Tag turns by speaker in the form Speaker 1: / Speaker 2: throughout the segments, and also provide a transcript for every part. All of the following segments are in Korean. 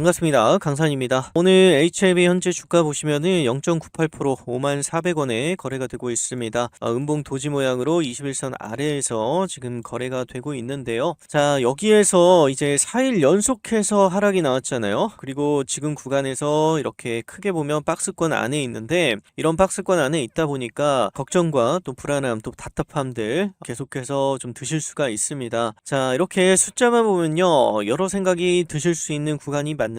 Speaker 1: 반갑습니다. 강산입니다. 오늘 HLB 현재 주가 보시면은 0.98% 54,400원에 거래가 되고 있습니다. 음봉 도지 모양으로 21선 아래에서 지금 거래가 되고 있는데요. 자, 여기에서 이제 4일 연속해서 하락이 나왔잖아요. 그리고 지금 구간에서 이렇게 크게 보면 박스권 안에 있는데, 이런 박스권 안에 있다 보니까 걱정과 또 불안함, 또 답답함들 계속해서 좀 드실 수가 있습니다. 자, 이렇게 숫자만 보면요, 여러 생각이 드실 수 있는 구간이 맞는데,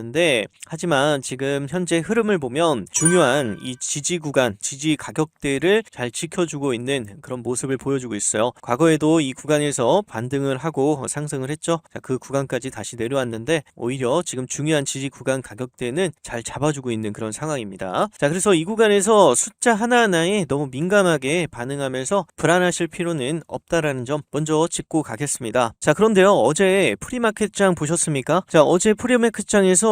Speaker 1: 하지만 지금 현재 흐름을 보면 중요한 이 지지 구간, 지지 가격대를 잘 지켜주고 있는 그런 모습을 보여주고 있어요. 과거에도 이 구간에서 반등을 하고 상승을 했죠. 자, 그 구간까지 다시 내려왔는데 오히려 지금 중요한 지지 구간 가격대는 잘 잡아주고 있는 그런 상황입니다. 자, 그래서 이 구간에서 숫자 하나하나에 너무 민감하게 반응하면서 불안하실 필요는 없다라는 점 먼저 짚고 가겠습니다. 자, 그런데요, 어제 프리마켓장 보셨습니까? 자, 어제 프리마켓장에서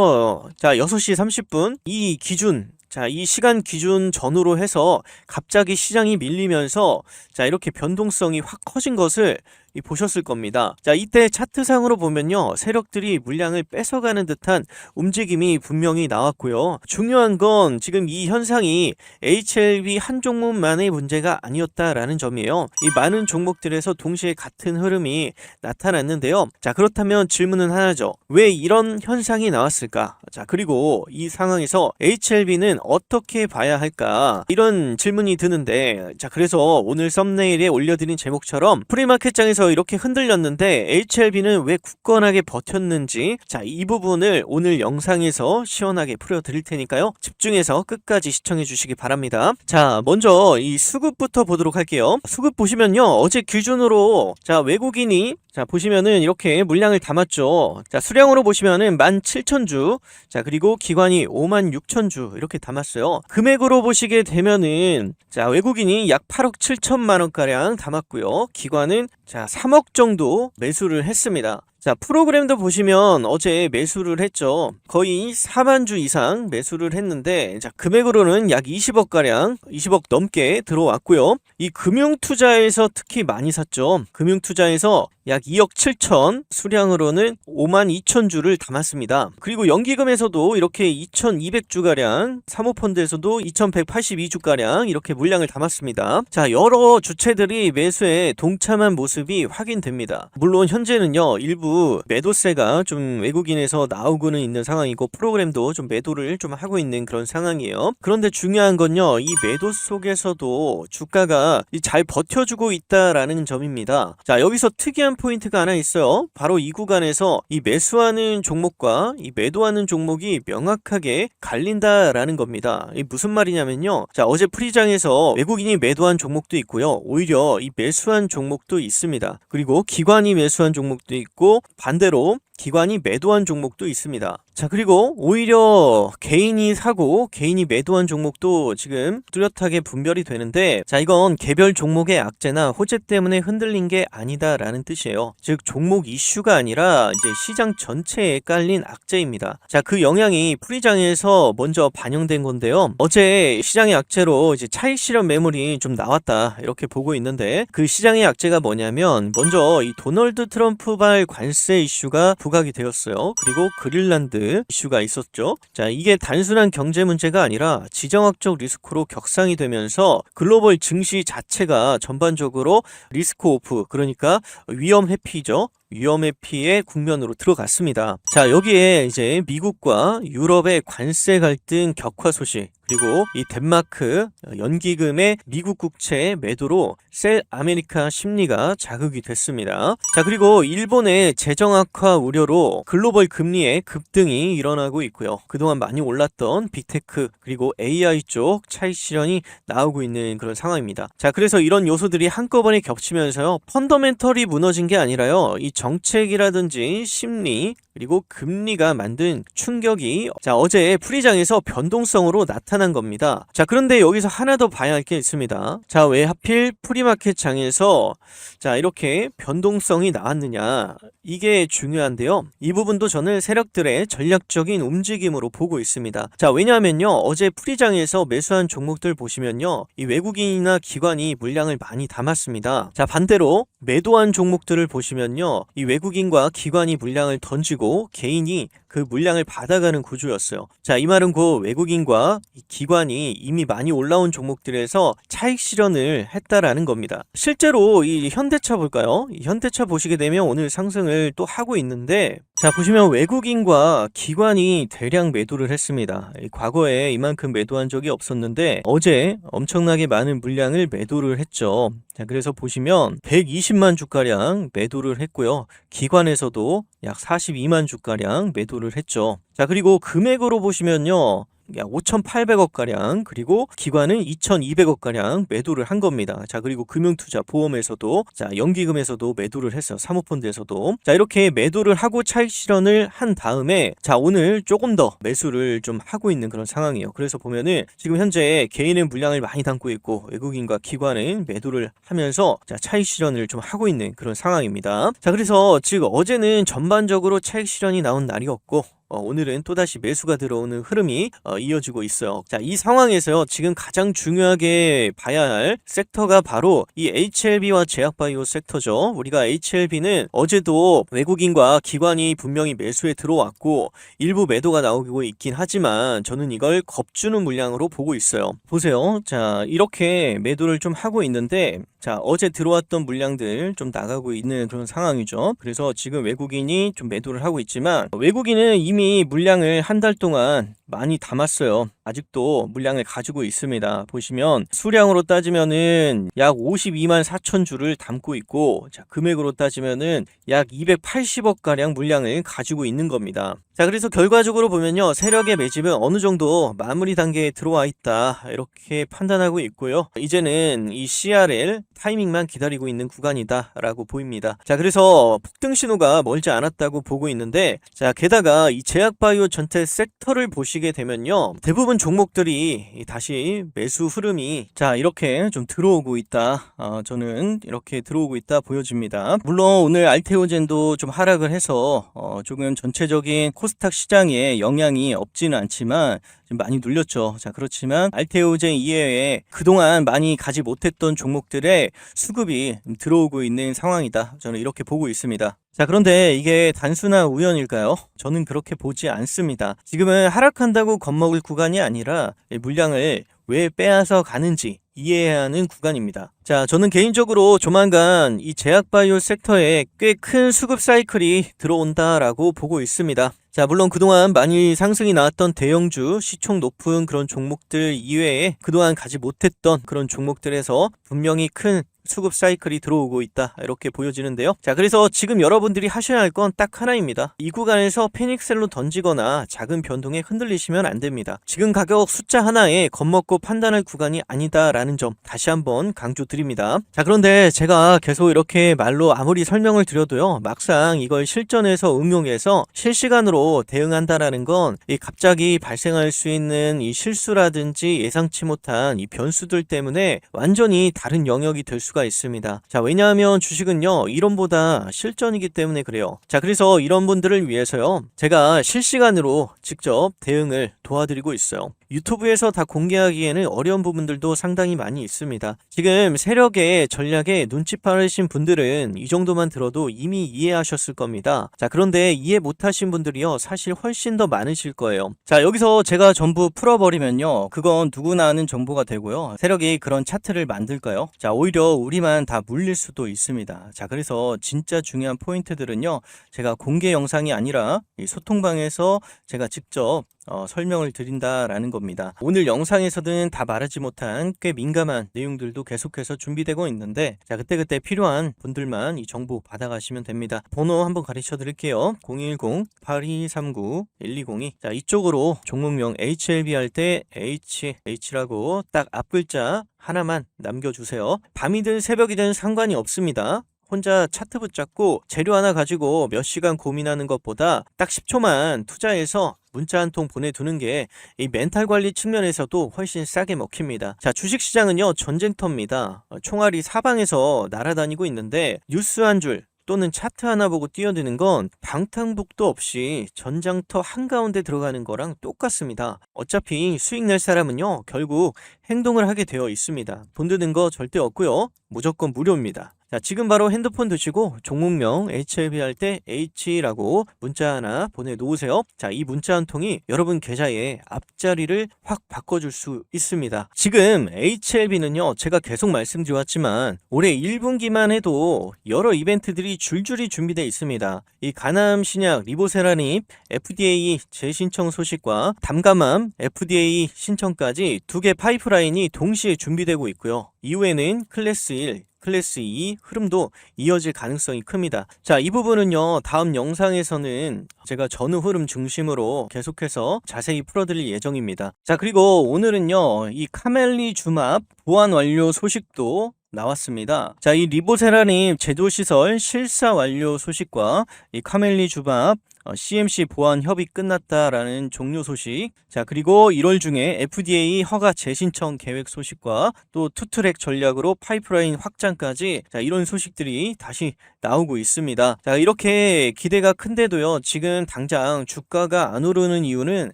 Speaker 1: 자 6시 30분 이 기준, 자, 이 시간 기준 전후로 해서 갑자기 시장이 밀리면서 자, 이렇게 변동성이 확 커진 것을 보셨을 겁니다. 자, 이때 차트상으로 보면요, 세력들이 물량을 뺏어가는 듯한 움직임이 분명히 나왔고요. 중요한 건 지금 이 현상이 HLB 한 종목만의 문제가 아니었다라는 점이에요. 이 많은 종목들에서 동시에 같은 흐름이 나타났는데요. 자, 그렇다면 질문은 하나죠. 왜 이런 현상이 나왔을까? 자, 그리고 이 상황에서 HLB는 어떻게 봐야 할까? 이런 질문이 드는데, 자, 그래서 오늘 썸네일에 올려드린 제목처럼 프리마켓장에서 이렇게 흔들렸는데 HLB는 왜 굳건하게 버텼는지, 자, 이 부분을 오늘 영상에서 시원하게 풀어드릴 테니까요, 집중해서 끝까지 시청해 주시기 바랍니다. 자, 먼저 이 수급부터 보도록 할게요. 수급 보시면요, 어제 기준으로 자, 외국인이 자, 보시면은 이렇게 물량을 담았죠. 자, 수량으로 보시면은 17,000주, 자, 그리고 기관이 56,000주 이렇게 담았어요. 금액으로 보시게 되면은 자, 외국인이 약 8억 7천만 원가량 담았고요. 기관은 자, 3억 정도 매수를 했습니다. 자, 프로그램도 보시면 어제 매수를 했죠. 거의 4만 주 이상 매수를 했는데, 자, 금액으로는 약 20억가량, 20억 넘게 들어왔고요. 이 금융투자에서 특히 많이 샀죠. 금융투자에서 약 2억 7천, 수량으로는 5만 2천 주를 담았습니다. 그리고 연기금에서도 이렇게 2,200주가량, 사모펀드에서도 2,182주가량 이렇게 물량을 담았습니다. 자, 여러 주체들이 매수에 동참한 모습이 확인됩니다. 물론 현재는요, 일부 매도세가 좀 외국인에서 나오고는 있는 상황이고, 프로그램도 좀 매도를 좀 하고 있는 그런 상황이에요. 그런데 중요한 건요, 이 매도 속에서도 주가가 잘 버텨주고 있다라는 점입니다. 자, 여기서 특이한 포인트가 하나 있어요. 바로 이 구간에서 이 매수하는 종목과 이 매도하는 종목이 명확하게 갈린다라는 겁니다. 이 무슨 말이냐면요, 자, 어제 프리장에서 외국인이 매도한 종목도 있고요, 오히려 이 매수한 종목도 있습니다. 그리고 기관이 매수한 종목도 있고, 반대로 기관이 매도한 종목도 있습니다. 자, 그리고 오히려 개인이 사고 개인이 매도한 종목도 지금 뚜렷하게 분별이 되는데, 자, 이건 개별 종목의 악재나 호재 때문에 흔들린 게 아니다라는 뜻이에요. 즉, 종목 이슈가 아니라 이제 시장 전체에 깔린 악재입니다. 자, 그 영향이 프리장에서 먼저 반영된 건데요. 어제 시장의 악재로 이제 차익 실현 매물이 좀 나왔다 이렇게 보고 있는데, 그 시장의 악재가 뭐냐면, 먼저 이 도널드 트럼프발 관세 이슈가 부각이 되었어요. 그리고 그린란드 이슈가 있었죠. 자, 이게 단순한 경제 문제가 아니라 지정학적 리스크로 격상이 되면서 글로벌 증시 자체가 전반적으로 리스크 오프, 그러니까 위험 회피죠. 위험 회피의 국면으로 들어갔습니다. 자, 여기에 이제 미국과 유럽의 관세 갈등 격화 소식, 그리고 이 덴마크 연기금의 미국 국채 매도로 셀 아메리카 심리가 자극이 됐습니다. 자, 그리고 일본의 재정 악화 우려로 글로벌 금리의 급등이 일어나고 있고요. 그동안 많이 올랐던 빅테크 그리고 AI 쪽 차익 실현이 나오고 있는 그런 상황입니다. 자, 그래서 이런 요소들이 한꺼번에 겹치면서요, 펀더멘털이 무너진 게 아니라요, 이 정책이라든지 심리 그리고 금리가 만든 충격이 자, 어제 프리장에서 변동성으로 나타난 겁니다. 자, 그런데 여기서 하나 더 봐야 할 게 있습니다. 자, 왜 하필 프리마켓 장에서 자, 이렇게 변동성이 나왔느냐, 이게 중요한데요. 이 부분도 저는 세력들의 전략적인 움직임으로 보고 있습니다. 자, 왜냐하면요, 어제 프리장에서 매수한 종목들 보시면요, 이 외국인이나 기관이 물량을 많이 담았습니다. 자, 반대로 매도한 종목들을 보시면요, 이 외국인과 기관이 물량을 던지고 개인이 그 물량을 받아가는 구조였어요. 자, 이 말은 곧 외국인과 이 기관이 이미 많이 올라온 종목들에서 차익 실현을 했다라는 겁니다. 실제로 이 현대차 볼까요? 이 현대차 보시게 되면 오늘 상승을 또 하고 있는데, 자, 보시면 외국인과 기관이 대량 매도를 했습니다. 과거에 이만큼 매도한 적이 없었는데 어제 엄청나게 많은 물량을 매도를 했죠. 자, 그래서 보시면 120만 주가량 매도를 했고요. 기관에서도 약 42만 주가량 매도를 했죠. 자, 그리고 금액으로 보시면요, 약 5,800억가량, 그리고 기관은 2,200억가량 매도를 한 겁니다. 자, 그리고 금융투자 보험에서도, 자, 연기금에서도 매도를 했어요. 사모펀드에서도. 자, 이렇게 매도를 하고 차익 실현을 한 다음에, 자, 오늘 조금 더 매수를 좀 하고 있는 그런 상황이에요. 그래서 보면은 지금 현재 개인은 물량을 많이 담고 있고 외국인과 기관은 매도를 하면서, 자, 차익 실현을 좀 하고 있는 그런 상황입니다. 자, 그래서 지금 어제는 전반적으로 차익 실현이 나온 날이었고, 오늘은 또다시 매수가 들어오는 흐름이 이어지고 있어요. 자, 이 상황에서요, 지금 가장 중요하게 봐야 할 섹터가 바로 이 HLB와 제약바이오 섹터죠. 우리가 HLB는 어제도 외국인과 기관이 분명히 매수에 들어왔고 일부 매도가 나오고 있긴 하지만 저는 이걸 겁주는 물량으로 보고 있어요. 보세요. 자, 이렇게 매도를 좀 하고 있는데, 자, 어제 들어왔던 물량들 좀 나가고 있는 그런 상황이죠. 그래서 지금 외국인이 좀 매도를 하고 있지만 외국인은 이미 물량을 한 달 동안 많이 담았어요. 아직도 물량을 가지고 있습니다. 보시면 수량으로 따지면은 약 52만 4천 주를 담고 있고, 자, 금액으로 따지면은 약 280억 가량 물량을 가지고 있는 겁니다. 자, 그래서 결과적으로 보면요, 세력의 매집은 어느 정도 마무리 단계에 들어와 있다, 이렇게 판단하고 있고요. 이제는 이 CRL 타이밍만 기다리고 있는 구간이다 라고 보입니다. 자, 그래서 폭등 신호가 멀지 않았다고 보고 있는데, 자, 게다가 이 제약바이오 전체 섹터를 보시게 되면요, 대부분 종목들이 다시 매수 흐름이, 자, 이렇게 좀 들어오고 있다, 저는 이렇게 들어오고 있다 보여집니다. 물론 오늘 알테오젠도 좀 하락을 해서 조금 전체적인 코스닥 시장에 영향이 없지는 않지만 좀 많이 눌렸죠. 자, 그렇지만 알테오젠 이외에 그동안 많이 가지 못했던 종목들의 수급이 들어오고 있는 상황이다, 저는 이렇게 보고 있습니다. 자, 그런데 이게 단순한 우연일까요? 저는 그렇게 보지 않습니다. 지금은 하락한다고 겁먹을 구간이 아니라 물량을 왜 빼앗아 가는지 이해해야 하는 구간입니다. 자, 저는 개인적으로 조만간 이 제약바이오 섹터에 꽤 큰 수급 사이클이 들어온다라고 보고 있습니다. 자, 물론 그동안 많이 상승이 나왔던 대형주, 시총 높은 그런 종목들 이외에 그동안 가지 못했던 그런 종목들에서 분명히 큰 수급 사이클이 들어오고 있다, 이렇게 보여지는데요. 자, 그래서 지금 여러분들이 하셔야 할 건 딱 하나입니다. 이 구간에서 패닉셀로 던지거나 작은 변동에 흔들리시면 안 됩니다. 지금 가격 숫자 하나에 겁먹고 판단할 구간이 아니다라는 점 다시 한번 강조드립니다. 자, 그런데 제가 계속 이렇게 말로 아무리 설명을 드려도요, 막상 이걸 실전에서 응용해서 실시간으로 대응한다라는 건 이 갑자기 발생할 수 있는 이 실수라든지 예상치 못한 이 변수들 때문에 완전히 다른 영역이 될 수가 있습니다. 자, 왜냐하면 주식은요, 이론보다 실전이기 때문에 그래요. 자, 그래서 이런 분들을 위해서요, 제가 실시간으로 직접 대응을 도와드리고 있어요. 유튜브에서 다 공개하기에는 어려운 부분들도 상당히 많이 있습니다. 지금 세력의 전략에 눈치 빠르신 분들은 이 정도만 들어도 이미 이해하셨을 겁니다. 자, 그런데 이해 못하신 분들이요, 사실 훨씬 더 많으실 거예요. 자, 여기서 제가 전부 풀어버리면요, 그건 누구나 아는 정보가 되고요, 세력이 그런 차트를 만들까요? 자, 오히려 우리만 다 물릴 수도 있습니다. 자, 그래서 진짜 중요한 포인트들은요, 제가 공개 영상이 아니라 이 소통방에서 제가 직접 설명을 드린다라는 겁니다. 오늘 영상에서는 다 말하지 못한 꽤 민감한 내용들도 계속해서 준비되고 있는데, 자, 그때그때 필요한 분들만 이 정보 받아가시면 됩니다. 번호 한번 가르쳐 드릴게요. 010-8239-1202. 자, 이쪽으로 종목명 HLB 할 때 H라고 딱 앞글자 하나만 남겨주세요. 밤이든 새벽이든 상관이 없습니다. 혼자 차트 붙잡고 재료 하나 가지고 몇 시간 고민하는 것보다 딱 10초만 투자해서 문자 한 통 보내두는 게 이 멘탈 관리 측면에서도 훨씬 싸게 먹힙니다. 자, 주식시장은요, 전쟁터입니다. 총알이 사방에서 날아다니고 있는데 뉴스 한 줄 또는 차트 하나 보고 뛰어드는 건 방탄복도 없이 전장터 한가운데 들어가는 거랑 똑같습니다. 어차피 수익 낼 사람은요, 결국 행동을 하게 되어 있습니다. 돈 드는 거 절대 없고요, 무조건 무료입니다. 자, 지금 바로 핸드폰 드시고 종목명 HLB 할 때 H라고 문자 하나 보내놓으세요. 자, 이 문자 한 통이 여러분 계좌의 앞자리를 확 바꿔줄 수 있습니다. 지금 HLB는요, 제가 계속 말씀드렸지만 올해 1분기만 해도 여러 이벤트들이 줄줄이 준비되어 있습니다. 이 가남 신약 리보세라닙 FDA 재신청 소식과 담감암 FDA 신청까지 두 개 파이프라인이 동시에 준비되고 있고요. 이후에는 클래스 1, 클래스 2 흐름도 이어질 가능성이 큽니다. 자, 이 부분은요, 다음 영상에서는 제가 전후 흐름 중심으로 계속해서 자세히 풀어드릴 예정입니다. 자, 그리고 오늘은요, 이 카멜리주맙 보안 완료 소식도 나왔습니다. 자, 이 리보세라닙 제조시설 실사 완료 소식과 이 카멜리주맙 CMC 보안 협의 끝났다라는 종료 소식. 자, 그리고 1월 중에 FDA 허가 재신청 계획 소식과 또 투트랙 전략으로 파이프라인 확장까지, 자, 이런 소식들이 다시 나오고 있습니다. 자, 이렇게 기대가 큰데도요, 지금 당장 주가가 안 오르는 이유는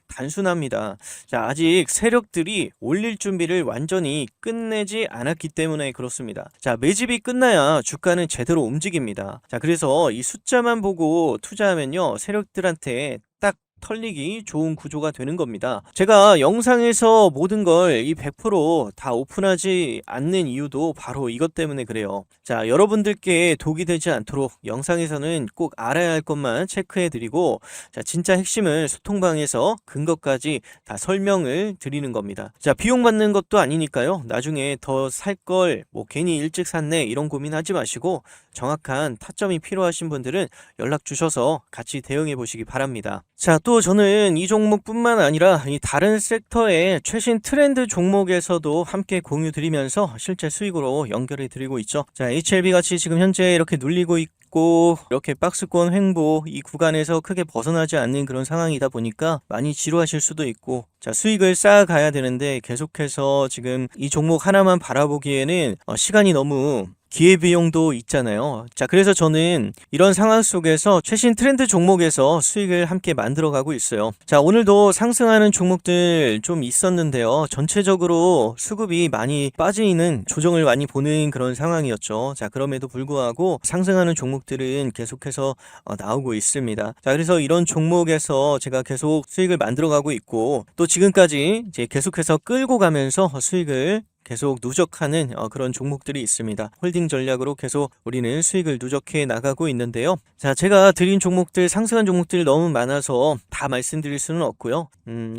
Speaker 1: 단순합니다. 자, 아직 세력들이 올릴 준비를 완전히 끝내지 않았기 때문에 그렇습니다. 자, 매집이 끝나야 주가는 제대로 움직입니다. 자, 그래서 이 숫자만 보고 투자하면요, 세력들한테 딱 털리기 좋은 구조가 되는 겁니다. 제가 영상에서 모든 걸 이 100% 다 오픈하지 않는 이유도 바로 이것 때문에 그래요. 자, 여러분들께 독이 되지 않도록 영상에서는 꼭 알아야 할 것만 체크해 드리고, 자, 진짜 핵심을 소통방에서 근거까지 다 설명을 드리는 겁니다. 자, 비용 받는 것도 아니니까요, 나중에 더 살 걸 뭐 괜히 일찍 샀네 이런 고민하지 마시고, 정확한 타점이 필요하신 분들은 연락 주셔서 같이 대응해 보시기 바랍니다. 자, 또 저는 이 종목뿐만 아니라 이 다른 섹터의 최신 트렌드 종목에서도 함께 공유 드리면서 실제 수익으로 연결해 드리고 있죠. 자, HLB 같이 지금 현재 이렇게 눌리고 있고 이렇게 박스권 횡보 이 구간에서 크게 벗어나지 않는 그런 상황이다 보니까 많이 지루하실 수도 있고, 자, 수익을 쌓아가야 되는데 계속해서 지금 이 종목 하나만 바라보기에는 시간이 너무 기회비용도 있잖아요. 자, 그래서 저는 이런 상황 속에서 최신 트렌드 종목에서 수익을 함께 만들어가고 있어요. 자, 오늘도 상승하는 종목들 좀 있었는데요, 전체적으로 수급이 많이 빠지는 조정을 많이 보는 그런 상황이었죠. 자, 그럼에도 불구하고 상승하는 종목들은 계속해서 나오고 있습니다. 자, 그래서 이런 종목에서 제가 계속 수익을 만들어가고 있고, 또 지금까지 이제 계속해서 끌고 가면서 수익을 계속 누적하는 그런 종목들이 있습니다. 홀딩 전략으로 계속 우리는 수익을 누적해 나가고 있는데요. 자, 제가 드린 종목들, 상승한 종목들이 너무 많아서 다 말씀드릴 수는 없고요.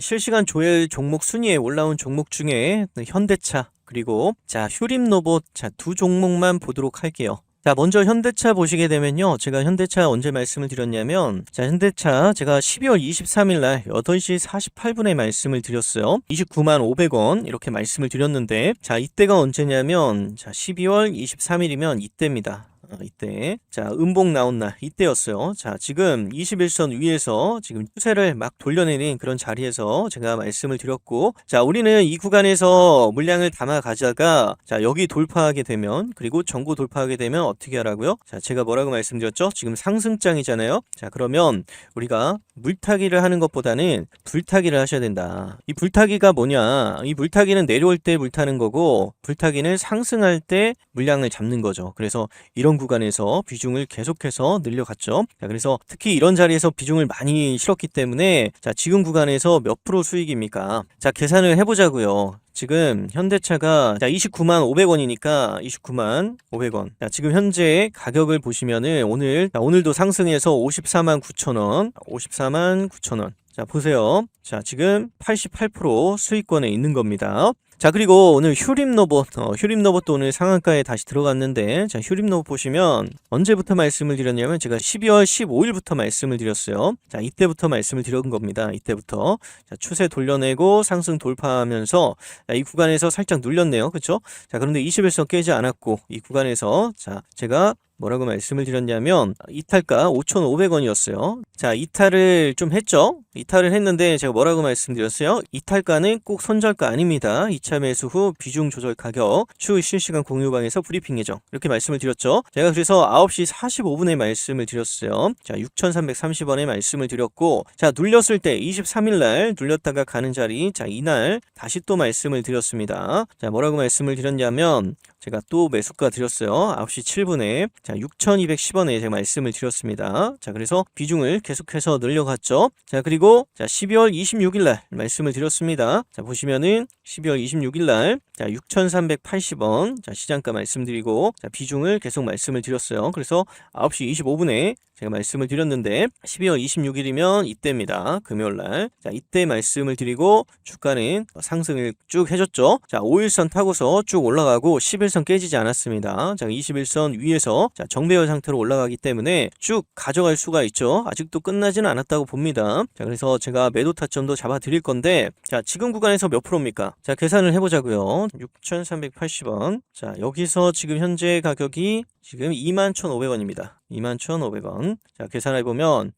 Speaker 1: 실시간 조회 종목 순위에 올라온 종목 중에 현대차, 그리고 자, 휴림로봇, 자, 두 종목만 보도록 할게요. 자, 먼저 현대차 보시게 되면요, 제가 현대차 언제 말씀을 드렸냐면, 자, 현대차 제가 12월 23일 날 8시 48분에 말씀을 드렸어요. 29만 500원 이렇게 말씀을 드렸는데, 자, 이때가 언제냐면, 자, 12월 23일이면 이때입니다. 이때, 자, 음봉 나온 날 이때였어요. 자, 지금 21선 위에서 지금 추세를 막 돌려내는 그런 자리에서 제가 말씀을 드렸고, 자, 우리는 이 구간에서 물량을 담아 가자가, 자, 여기 돌파하게 되면, 그리고 전고 돌파하게 되면 어떻게 하라고요? 자, 제가 뭐라고 말씀드렸죠? 지금 상승장이잖아요. 자, 그러면 우리가 물타기를 하는 것보다는 불타기를 하셔야 된다. 이 불타기가 뭐냐? 이 물타기는 내려올 때 물타는 거고, 불타기는 상승할 때 물량을 잡는 거죠. 그래서 이런 구간에서 비중을 계속해서 늘려갔죠. 자, 그래서 특히 이런 자리에서 비중을 많이 실었기 때문에, 자, 지금 구간에서 몇 프로 수익입니까? 자, 계산을 해보자고요. 지금 현대차가, 자, 29만 500원이니까 29만 500원. 자, 지금 현재 가격을 보시면은 오늘도 상승해서 54만 9천원, 54만 9천원. 자, 보세요. 자, 지금 88% 수익권에 있는 겁니다. 자, 그리고 오늘 휴림로봇, 휴림로봇도 오늘 상한가에 다시 들어갔는데, 자, 휴림로봇 보시면 언제부터 말씀을 드렸냐면, 제가 12월 15일부터 말씀을 드렸어요. 자, 이때부터 말씀을 드린 겁니다. 이때부터. 자, 추세 돌려내고 상승 돌파하면서, 자, 이 구간에서 살짝 눌렸네요. 그쵸? 자, 그런데 21선 깨지 않았고, 이 구간에서, 자, 제가 뭐라고 말씀을 드렸냐면, 이탈가 5,500원이었어요. 자, 이탈을 좀 했죠? 이탈을 했는데 제가 뭐라고 말씀드렸어요? 이탈가는 꼭 손절가 아닙니다. 2차 매수 후 비중 조절 가격 추후 실시간 공유방에서 브리핑 예정, 이렇게 말씀을 드렸죠. 제가 그래서 9시 45분에 말씀을 드렸어요. 자, 6,330원에 말씀을 드렸고, 자, 눌렸을 때 23일날 눌렸다가 가는 자리, 자, 이날 다시 또 말씀을 드렸습니다. 자, 뭐라고 말씀을 드렸냐면, 제가 또 매수가 드렸어요. 9시 7분에. 자, 6,210원에 제가 말씀을 드렸습니다. 자, 그래서 비중을 계속해서 늘려갔죠. 자, 그리고 자, 12월 26일 날 말씀을 드렸습니다. 자, 보시면은 12월 26일 날 자, 6,380원. 자, 시장가 말씀드리고 자, 비중을 계속 말씀을 드렸어요. 그래서 9시 25분에 제가 말씀을 드렸는데 12월 26일이면 이때입니다. 금요일 날. 자, 이때 말씀을 드리고 주가는 상승을 쭉 해줬죠. 자, 5일선 타고서 쭉 올라가고 11선 깨지지 않았습니다. 자, 21선 위에서 자, 정배열 상태로 올라가기 때문에 쭉 가져갈 수가 있죠. 아직도 끝나지는 않았다고 봅니다. 자, 그래서 제가 매도 타점도 잡아 드릴 건데 자, 지금 구간에서 몇 프로입니까? 자, 계산을 해보자고요. 6,380원. 자, 여기서 지금 현재 가격이 지금 21,500원입니다. 21,500원. 자, 계산해보면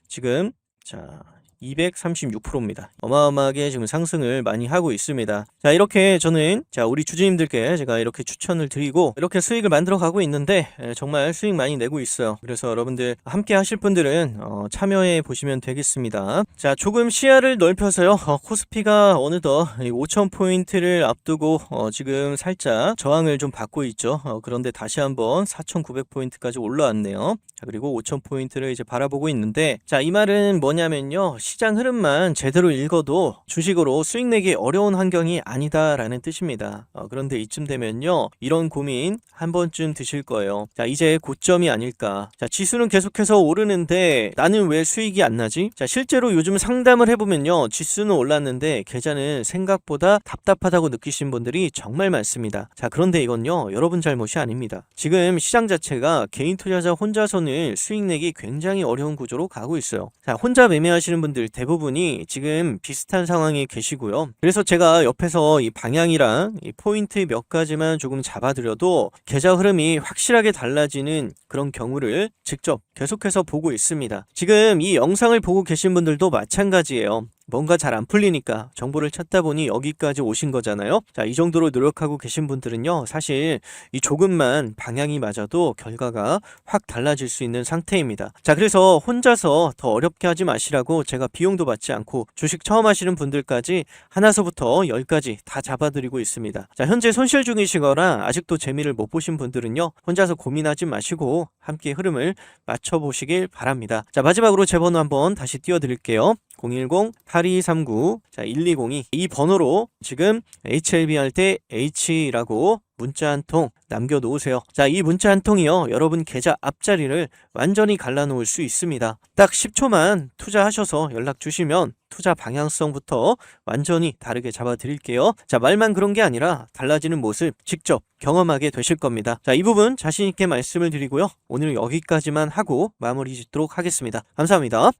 Speaker 1: 지금 자 236%입니다. 어마어마하게 지금 상승을 많이 하고 있습니다. 자, 이렇게 저는 자 우리 주주님들께 제가 이렇게 추천을 드리고 이렇게 수익을 만들어 가고 있는데 정말 수익 많이 내고 있어요. 그래서 여러분들 함께 하실 분들은 참여해 보시면 되겠습니다. 자, 조금 시야를 넓혀서요. 코스피가 어느덧 5,000포인트를 앞두고 지금 살짝 저항을 좀 받고 있죠. 그런데 다시 한번 4,900포인트까지 올라왔네요. 자, 그리고 5,000포인트를 이제 바라보고 있는데 자, 이 말은 뭐냐면요. 시장 흐름만 제대로 읽어도 주식으로 수익 내기 어려운 환경이 아니다라는 뜻입니다. 그런데 이쯤 되면요. 이런 고민 한 번쯤 드실 거예요. 자, 이제 고점이 아닐까. 자, 지수는 계속해서 오르는데 나는 왜 수익이 안 나지? 자, 실제로 요즘 상담을 해보면요. 지수는 올랐는데 계좌는 생각보다 답답하다고 느끼신 분들이 정말 많습니다. 자, 그런데 이건요. 여러분 잘못이 아닙니다. 지금 시장 자체가 개인 투자자 혼자서는 수익 내기 굉장히 어려운 구조로 가고 있어요. 자, 혼자 매매하시는 분들 대부분이 지금 비슷한 상황에 계시고요. 그래서 제가 옆에서 이 방향이랑 이 포인트 몇 가지만 조금 잡아드려도 계좌 흐름이 확실하게 달라지는 그런 경우를 직접 계속해서 보고 있습니다. 지금 이 영상을 보고 계신 분들도 마찬가지예요. 뭔가 잘 안 풀리니까 정보를 찾다 보니 여기까지 오신 거잖아요. 자, 이 정도로 노력하고 계신 분들은요. 사실 이 조금만 방향이 맞아도 결과가 확 달라질 수 있는 상태입니다. 자, 그래서 혼자서 더 어렵게 하지 마시라고 제가 비용도 받지 않고 주식 처음 하시는 분들까지 하나서부터 10까지 다 잡아드리고 있습니다. 자, 현재 손실 중이시거나 아직도 재미를 못 보신 분들은요. 혼자서 고민하지 마시고 함께 흐름을 맞춰보시길 바랍니다. 자, 마지막으로 제 번호 한번 다시 띄워드릴게요. 010-8239-1202 이 번호로 지금 HLB 할 때 H라고 문자 한 통 남겨놓으세요. 자, 이 문자 한 통이요. 여러분 계좌 앞자리를 완전히 갈라놓을 수 있습니다. 딱 10초만 투자하셔서 연락 주시면 투자 방향성부터 완전히 다르게 잡아드릴게요. 자, 말만 그런 게 아니라 달라지는 모습 직접 경험하게 되실 겁니다. 자, 이 부분 자신 있게 말씀을 드리고요. 오늘 여기까지만 하고 마무리 짓도록 하겠습니다. 감사합니다.